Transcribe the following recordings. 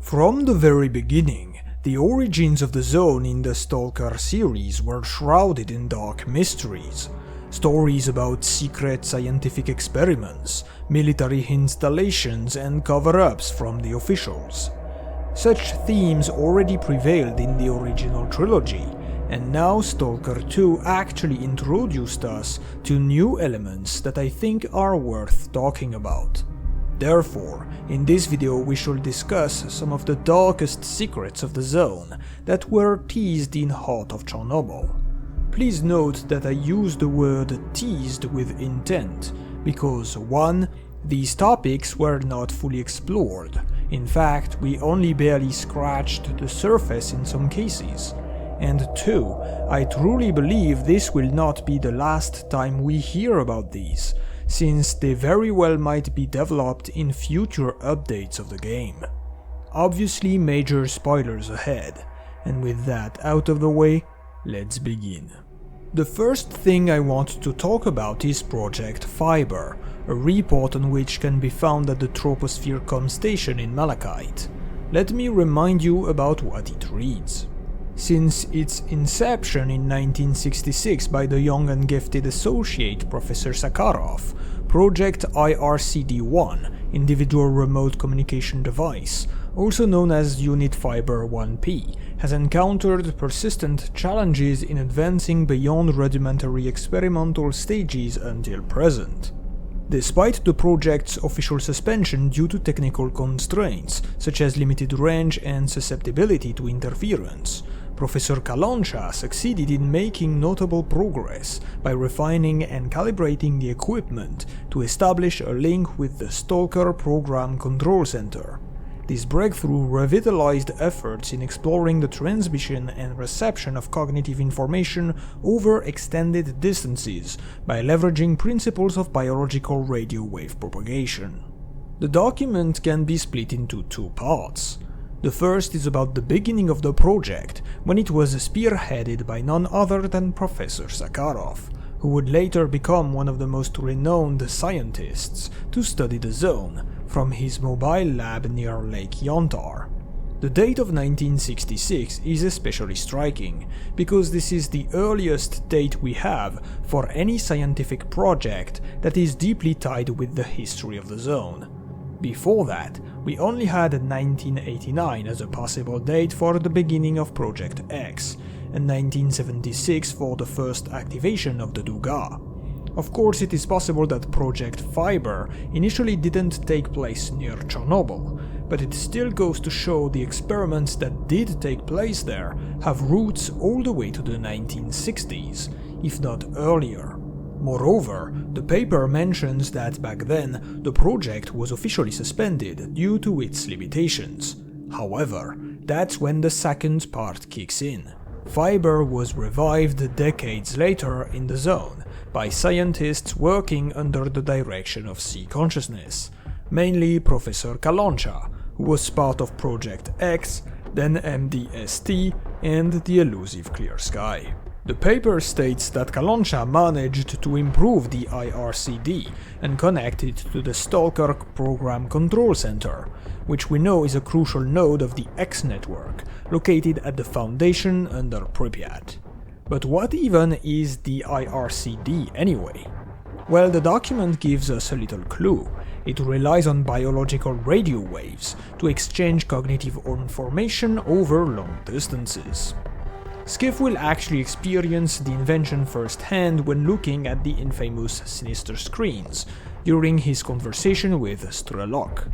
From the very beginning, the origins of the Zone in the S.T.A.L.K.E.R series were shrouded in dark mysteries. Stories about secret scientific experiments, military installations, and cover-ups from the officials. Such themes already prevailed in the original trilogy, and now S.T.A.L.K.E.R 2 actually introduced us to new elements that I think are worth talking about. Therefore, in this video we shall discuss some of the darkest secrets of the Zone that were teased in Heart of Chornobyl. Please note that I use the word teased with intent, because 1. These topics were not fully explored. In fact, we only barely scratched the surface in some cases. And 2. I truly believe this will not be the last time we hear about these, since they very well might be developed in future updates of the game. Obviously major spoilers ahead, and with that out of the way, let's begin. The first thing I want to talk about is Project Fiber, a report on which can be found at the Troposphere station in Malachite. Let me remind you about what it reads. Since its inception in 1966 by the young and gifted associate Professor Sakharov, Project IRCD-1, Individual Remote Communication Device, also known as Unit Fiber 1P, has encountered persistent challenges in advancing beyond rudimentary experimental stages until present. Despite the project's official suspension due to technical constraints, such as limited range and susceptibility to interference, Professor Kaloncha succeeded in making notable progress by refining and calibrating the equipment to establish a link with the S.T.A.L.K.E.R Program Control Center. This breakthrough revitalized efforts in exploring the transmission and reception of cognitive information over extended distances by leveraging principles of biological radio wave propagation. The document can be split into two parts. The first is about the beginning of the project, when it was spearheaded by none other than Professor Sakharov, who would later become one of the most renowned scientists to study the Zone from his mobile lab near Lake Yantar. The date of 1966 is especially striking, because this is the earliest date we have for any scientific project that is deeply tied with the history of the Zone. Before that, we only had 1989 as a possible date for the beginning of Project X, and 1976 for the first activation of the Duga. Of course, it is possible that Project Fiber initially didn't take place near Chernobyl, but it still goes to show the experiments that did take place there have roots all the way to the 1960s, if not earlier. Moreover, the paper mentions that back then the project was officially suspended due to its limitations. However, that's when the second part kicks in. Fiber was revived decades later in the Zone by scientists working under the direction of Sea Consciousness, mainly Professor Kaloncha, who was part of Project X, then MDST, and the elusive Clear Sky. The paper states that Kaloncha managed to improve the IRCD and connect it to the S.T.A.L.K.E.R Program Control Center, which we know is a crucial node of the X network, located at the Foundation under Pripyat. But what even is the IRCD anyway? Well, the document gives us a little clue. It relies on biological radio waves to exchange cognitive information over long distances. Skiff will actually experience the invention firsthand when looking at the infamous Sinister Screens during his conversation with S.T.A.L.K.E.R.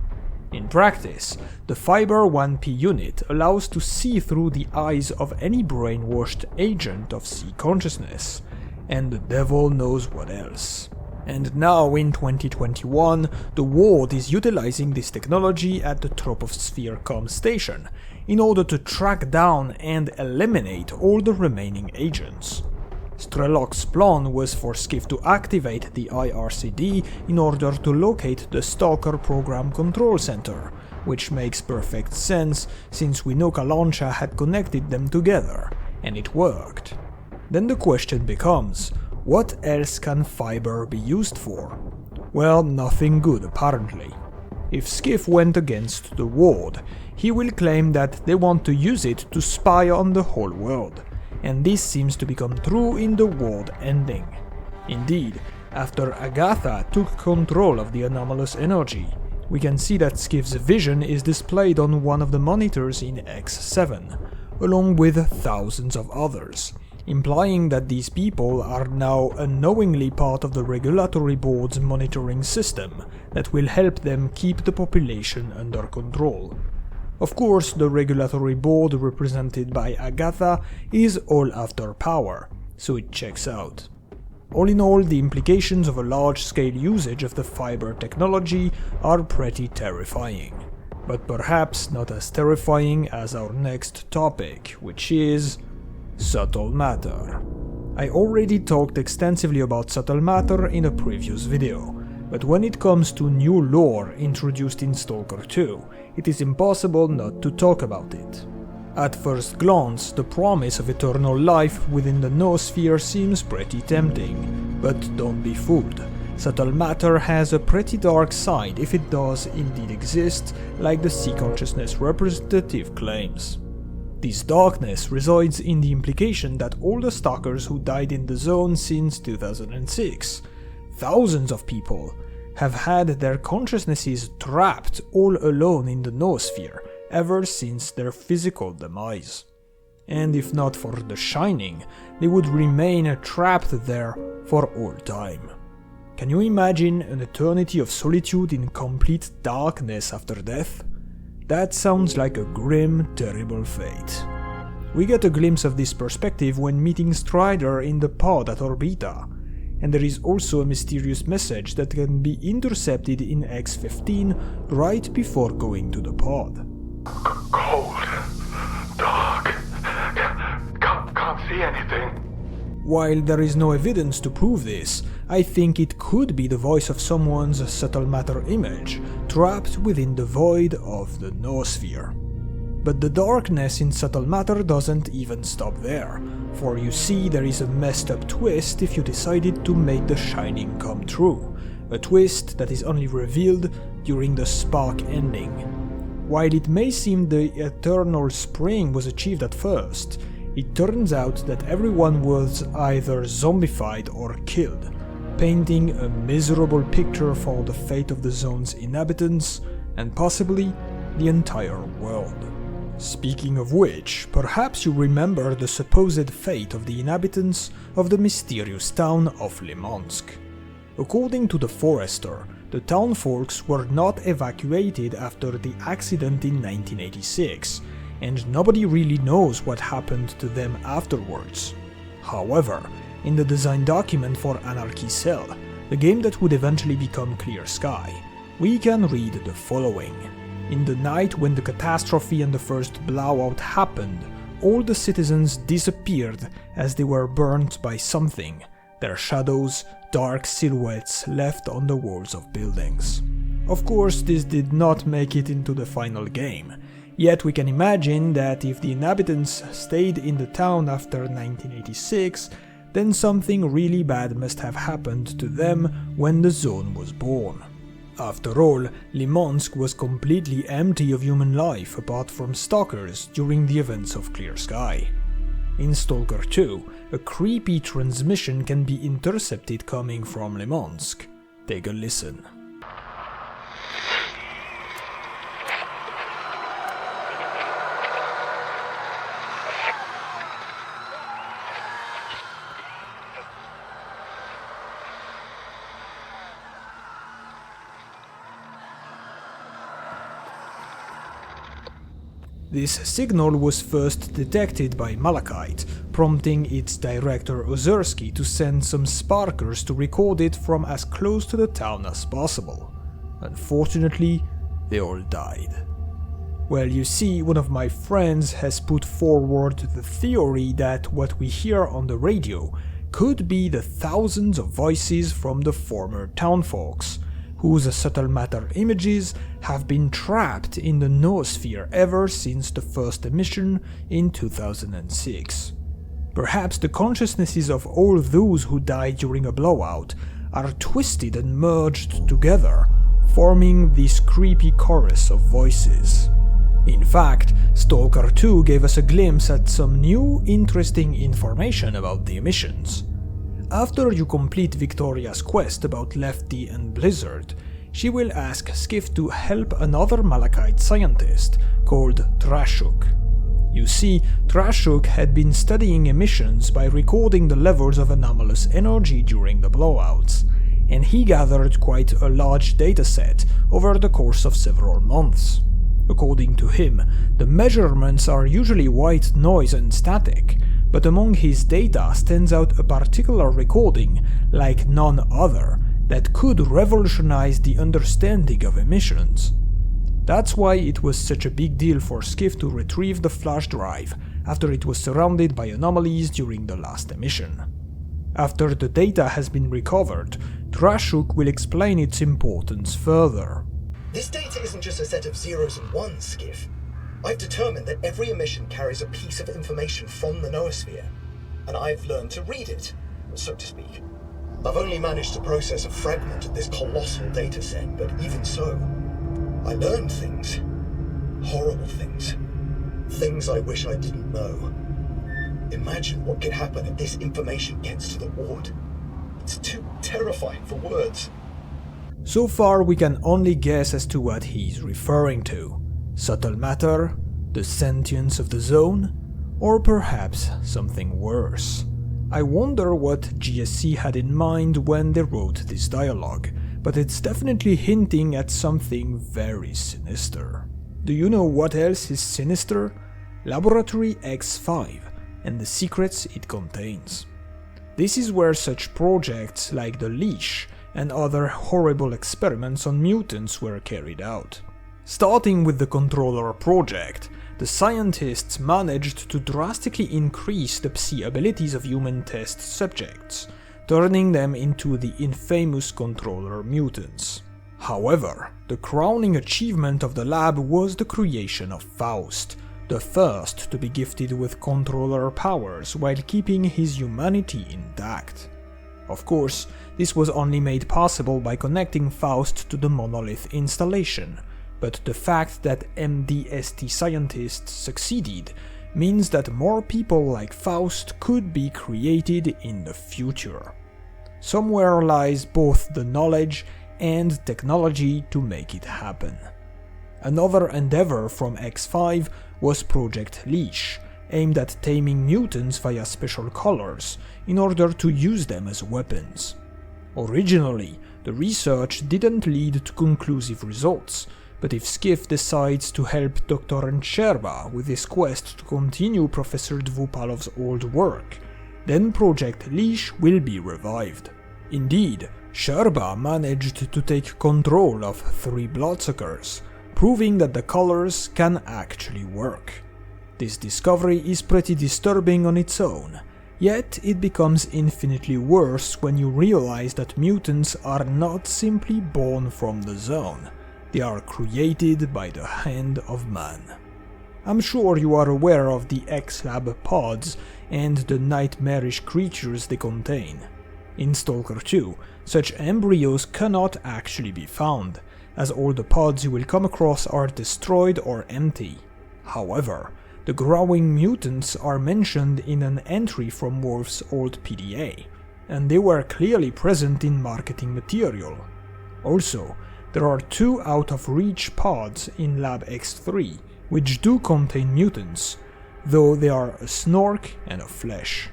In practice, the Fiber 1P unit allows to see through the eyes of any brainwashed agent of Sea Consciousness, and the devil knows what else. And now in 2021, the world is utilizing this technology at the Troposphere station in order to track down and eliminate all the remaining agents. S.T.A.L.K.E.'s plan was for Skiff to activate the IRCD in order to locate the S.T.A.L.K.E.R Program Control Center, which makes perfect sense since we know Kaloncha had connected them together, and it worked. Then the question becomes, what else can Fiber be used for? Well, nothing good apparently. If Skiff went against the Ward, he will claim that they want to use it to spy on the whole world, and this seems to become true in the Ward ending. Indeed, after Agatha took control of the anomalous energy, we can see that Skiff's vision is displayed on one of the monitors in X7, along with thousands of others, implying that these people are now unknowingly part of the regulatory board's monitoring system that will help them keep the population under control. Of course, the regulatory board represented by Agatha is all after power, so it checks out. All in all, the implications of a large-scale usage of the fiber technology are pretty terrifying, but perhaps not as terrifying as our next topic, which is subtle matter. I already talked extensively about subtle matter in a previous video, but when it comes to new lore introduced in S.T.A.L.K.E.R 2, it is impossible not to talk about it. At first glance, the promise of eternal life within the noosphere seems pretty tempting, but don't be fooled. Subtle matter has a pretty dark side if it does indeed exist, like the C-consciousness representative claims. This darkness resides in the implication that all the stalkers who died in the zone since 2006, thousands of people, have had their consciousnesses trapped all alone in the noosphere ever since their physical demise. And if not for the Shining, they would remain trapped there for all time. Can you imagine an eternity of solitude in complete darkness after death? That sounds like a grim, terrible fate. We get a glimpse of this perspective when meeting Strider in the pod at Orbita, and there is also a mysterious message that can be intercepted in X15 right before going to the pod. Cold, dark, can't see anything. While there is no evidence to prove this, I think it could be the voice of someone's subtle matter image trapped within the void of the noosphere. But the darkness in subtle matter doesn't even stop there, for you see there is a messed up twist if you decided to make the Shining come true, a twist that is only revealed during the Spark ending. While it may seem the eternal spring was achieved at first, it turns out that everyone was either zombified or killed, painting a miserable picture for the fate of the zone's inhabitants, and possibly the entire world. Speaking of which, perhaps you remember the supposed fate of the inhabitants of the mysterious town of Lymansk. According to the Forester, the townfolks were not evacuated after the accident in 1986, and nobody really knows what happened to them afterwards. However, in the design document for Anarchy Cell, the game that would eventually become Clear Sky, we can read the following. In the night when the catastrophe and the first blowout happened, all the citizens disappeared as they were burnt by something, their shadows, dark silhouettes left on the walls of buildings. Of course, this did not make it into the final game, yet we can imagine that if the inhabitants stayed in the town after 1986, then something really bad must have happened to them when the zone was born. After all, Lymansk was completely empty of human life apart from stalkers during the events of Clear Sky. In S.T.A.L.K.E.R 2, a creepy transmission can be intercepted coming from Lymansk. Take a listen. This signal was first detected by Malachite, prompting its director Ozersky to send some sparkers to record it from as close to the town as possible. Unfortunately, they all died. Well, you see, one of my friends has put forward the theory that what we hear on the radio could be the thousands of voices from the former townfolks, whose subtle matter images have been trapped in the noosphere ever since the first emission in 2006. Perhaps the consciousnesses of all those who died during a blowout are twisted and merged together, forming this creepy chorus of voices. In fact, S.T.A.L.K.E.R 2 gave us a glimpse at some new, interesting information about the emissions. After you complete Victoria's quest about Lefty and Blizzard, she will ask Skiff to help another Malachite scientist called Trachuk. You see, Trachuk had been studying emissions by recording the levels of anomalous energy during the blowouts, and he gathered quite a large dataset over the course of several months. According to him, the measurements are usually white noise and static, but among his data stands out a particular recording, like none other, that could revolutionize the understanding of emissions. That's why it was such a big deal for Skiff to retrieve the flash drive after it was surrounded by anomalies during the last emission. After the data has been recovered, Trachuk will explain its importance further. This data isn't just a set of zeros and ones, Skiff. I've determined that every emission carries a piece of information from the noosphere, and I've learned to read it, so to speak. I've only managed to process a fragment of this colossal dataset, but even so, I learned things. Horrible things. Things I wish I didn't know. Imagine what could happen if this information gets to the Ward. It's too terrifying for words. So far we can only guess as to what he's referring to. Subtle matter, the sentience of the zone, or perhaps something worse. I wonder what GSC had in mind when they wrote this dialogue, but it's definitely hinting at something very sinister. Do you know what else is sinister? Laboratory X5 and the secrets it contains. This is where such projects like the Leash and other horrible experiments on mutants were carried out. Starting with the Controller project, the scientists managed to drastically increase the Psi abilities of human test subjects, turning them into the infamous Controller mutants. However, the crowning achievement of the lab was the creation of Faust, the first to be gifted with Controller powers while keeping his humanity intact. Of course, this was only made possible by connecting Faust to the Monolith installation, but the fact that MDST scientists succeeded means that more people like Faust could be created in the future. Somewhere lies both the knowledge and technology to make it happen. Another endeavor from X5 was Project Leash, aimed at taming mutants via special colors in order to use them as weapons. Originally, the research didn't lead to conclusive results, but if Skiff decides to help Dr. Nsherba with his quest to continue Professor Dvupalov's old work, then Project Leash will be revived. Indeed, Sherba managed to take control of 3 bloodsuckers, proving that the colors can actually work. This discovery is pretty disturbing on its own, yet it becomes infinitely worse when you realize that mutants are not simply born from the zone, they are created by the hand of man. I'm sure you are aware of the X-Lab pods and the nightmarish creatures they contain. In S.T.A.L.K.E.R 2, such embryos cannot actually be found, as all the pods you will come across are destroyed or empty. However, the growing mutants are mentioned in an entry from Worf's old PDA, and they were clearly present in marketing material. Also, there are 2 out-of-reach pods in Lab X3, which do contain mutants, though they are a Snork and a Flesh.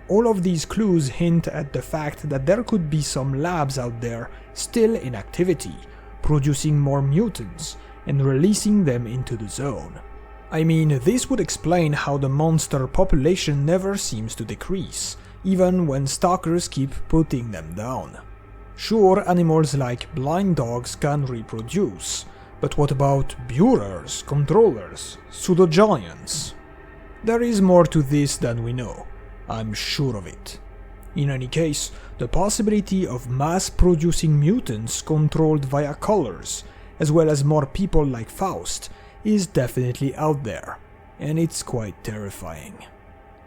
All of these clues hint at the fact that there could be some labs out there still in activity, producing more mutants and releasing them into the zone. I mean, this would explain how the monster population never seems to decrease, even when stalkers keep putting them down. Sure, animals like blind dogs can reproduce, but what about Buerers, controllers, pseudo-giants? There is more to this than we know, I'm sure of it. In any case, the possibility of mass-producing mutants controlled via colors, as well as more people like Faust, is definitely out there, and it's quite terrifying.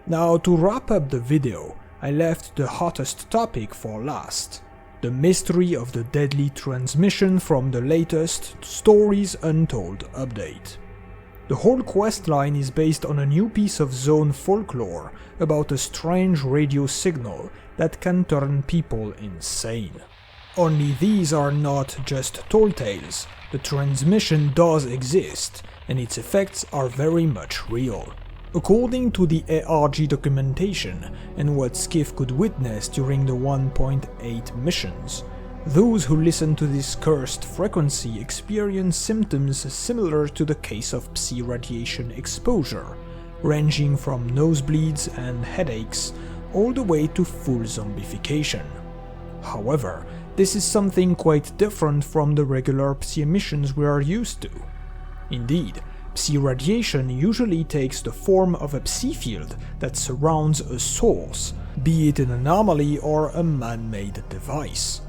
Now, to wrap up the video, I left the hottest topic for last. the mystery of the deadly transmission from the latest Stories Untold update. The whole questline is based on a new piece of Zone folklore about a strange radio signal that can turn people insane. Only these are not just tall tales. The transmission does exist, and its effects are very much real. According to the ARG documentation and what Skiff could witness during the 1.8 missions, those who listen to this cursed frequency experience symptoms similar to the case of Psi radiation exposure, ranging from nosebleeds and headaches all the way to full zombification. However, this is something quite different from the regular Psi emissions we are used to. Indeed, Psi radiation usually takes the form of a Psi field that surrounds a source, be it an anomaly or a man-made device.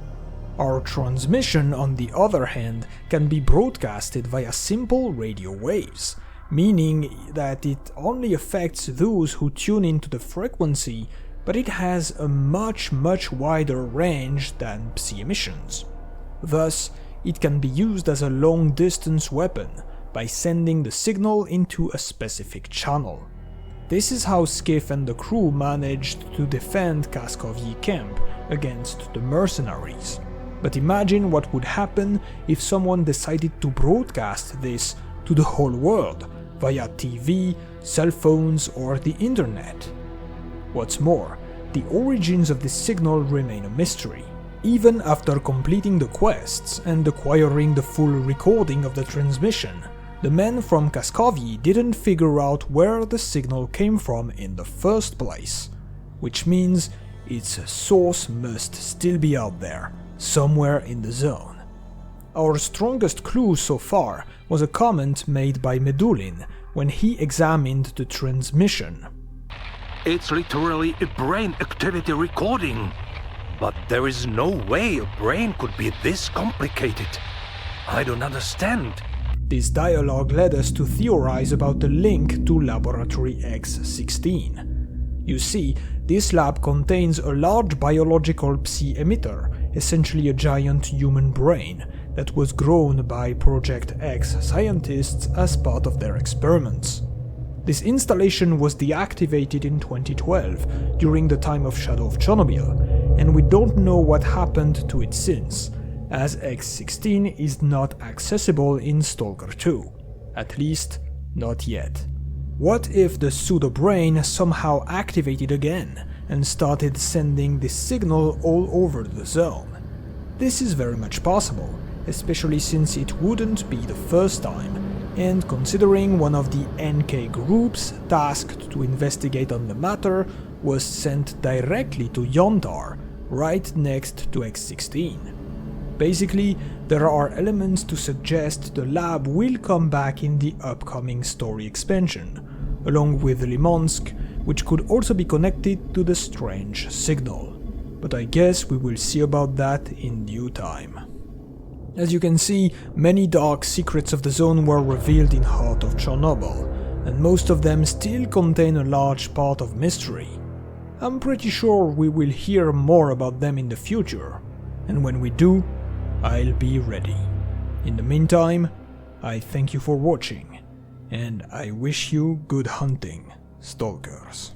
Our transmission, on the other hand, can be broadcasted via simple radio waves, meaning that it only affects those who tune into the frequency, but it has a much wider range than Psi emissions. Thus, it can be used as a long-distance weapon by sending the signal into a specific channel. This is how Skiff and the crew managed to defend S.T.A.L.K.E.R camp against the mercenaries. But imagine what would happen if someone decided to broadcast this to the whole world via TV, cell phones, or the internet. What's more, the origins of this signal remain a mystery. Even after completing the quests and acquiring the full recording of the transmission, the men from S.T.A.L.K.E.R didn't figure out where the signal came from in the first place, which means its source must still be out there, somewhere in the zone. Our strongest clue so far was a comment made by Medulin when he examined the transmission. It's literally a brain activity recording. But there is no way a brain could be this complicated. I don't understand. This dialogue led us to theorize about the link to Laboratory X-16. You see, this lab contains a large biological Psi emitter, essentially a giant human brain, that was grown by Project X scientists as part of their experiments. This installation was deactivated in 2012, during the time of Shadow of Chernobyl, and we don't know what happened to it since, as X-16 is not accessible in S.T.A.L.K.E.R 2, at least not yet. What if the pseudo-brain somehow activated again and started sending this signal all over the zone? This is very much possible, especially since it wouldn't be the first time, and considering one of the NK groups tasked to investigate on the matter was sent directly to Yantar, right next to X-16. Basically, there are elements to suggest the lab will come back in the upcoming story expansion, along with Lymansk, which could also be connected to the strange signal. But I guess we will see about that in due time. As you can see, many dark secrets of the zone were revealed in Heart of Chornobyl, and most of them still contain a large part of mystery. I'm pretty sure we will hear more about them in the future, and when we do, I'll be ready. In the meantime, I thank you for watching, and I wish you good hunting, stalkers.